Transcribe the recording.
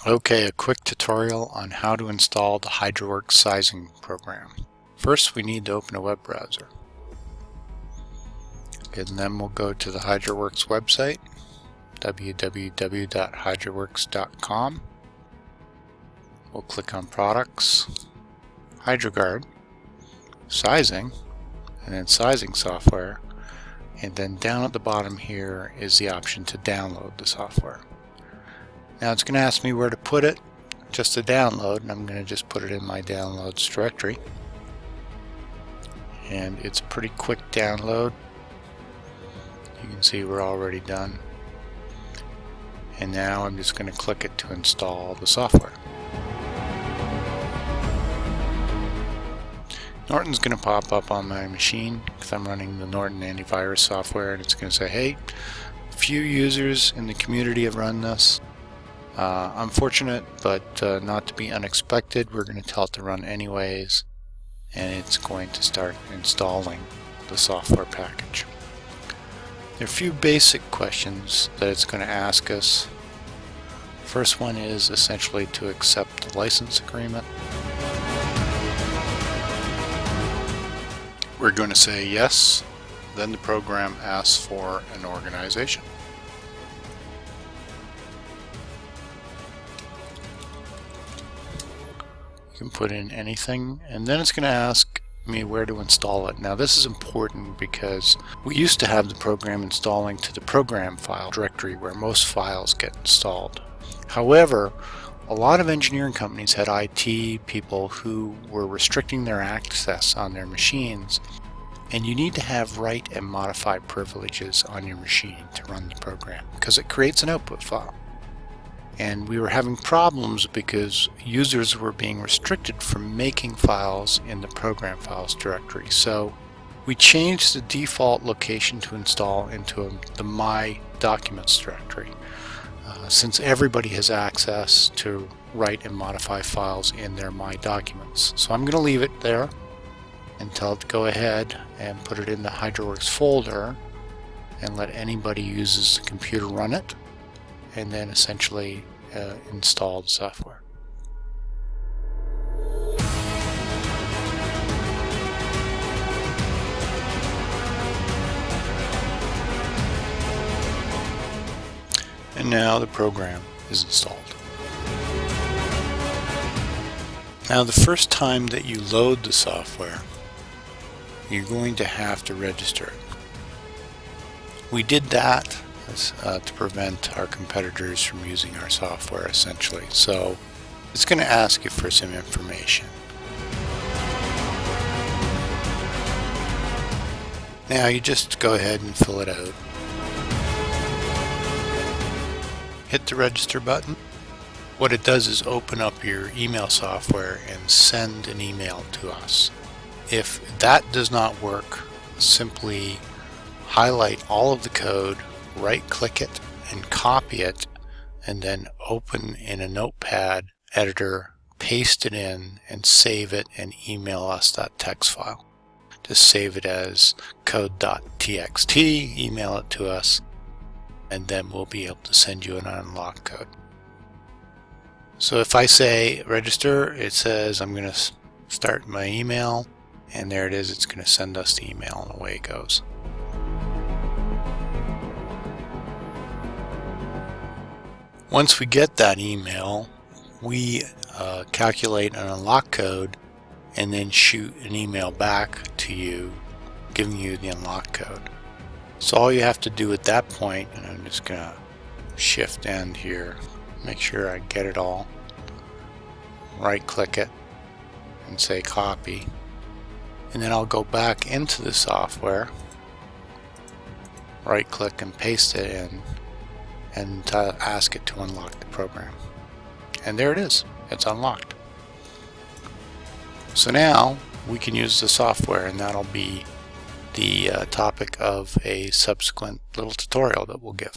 Okay, a quick tutorial on how to install the Hydroworks sizing program. First, we need to open a web browser. And then we'll go to the Hydroworks website, www.hydroworks.com. We'll click on Products, Hydroguard, Sizing, and then Sizing Software. And then down at the bottom here is the option to download the software. Now it's going to ask me where to put it, just to download, and I'm going to just put it in my downloads directory. And it's a pretty quick download. You can see we're already done. And now I'm just going to click it to install the software. Norton's going to pop up on my machine because I'm running the Norton antivirus software, and it's going to say, hey, a few users in the community have run this. Unfortunate, but not to be unexpected. We're going to tell it to run anyways, and it's going to start installing the software package. There are a few basic questions that it's going to ask us. First one is essentially to accept the license agreement. We're going to say yes, then the program asks for an organization. You can put in anything, and then it's going to ask me where to install it. Now this is important because we used to have the program installing to the program file directory where most files get installed. However, a lot of engineering companies had IT people who were restricting their access on their machines, and you need to have write and modify privileges on your machine to run the program because it creates an output file. And we were having problems because users were being restricted from making files in the program files directory. So we changed the default location to install into the My Documents directory. Since everybody has access to write and modify files in their My Documents. So I'm going to leave it there and tell it to go ahead and put it in the Hydroworks folder and let anybody who uses the computer run it, and then essentially install the software. And now the program is installed. Now the first time that you load the software, you're going to have to register it. We did that to prevent our competitors from using our software essentially. So it's going to ask you for some information. Now you just go ahead and fill it out. Hit the register button. What it does is open up your email software and send an email to us. If that does not work, simply highlight all of the code, right click it and copy it, and then open in a notepad editor, paste it in and save it and email us that text file. Just save it as code.txt, email it to us, and then we'll be able to send you an unlock code. So if I say register, it says I'm going to start my email, and there it is. It's going to send us the email, and away it goes. Once we get that email, we calculate an unlock code and then shoot an email back to you giving you the unlock code. So all you have to do at that point, and I'm just going to shift end here, make sure I get it all, right click it and say copy, and then I'll go back into the software, right click and paste it in, and ask it to unlock the program. And there it is, it's unlocked. So now we can use the software, and that'll be the topic of a subsequent little tutorial that we'll give.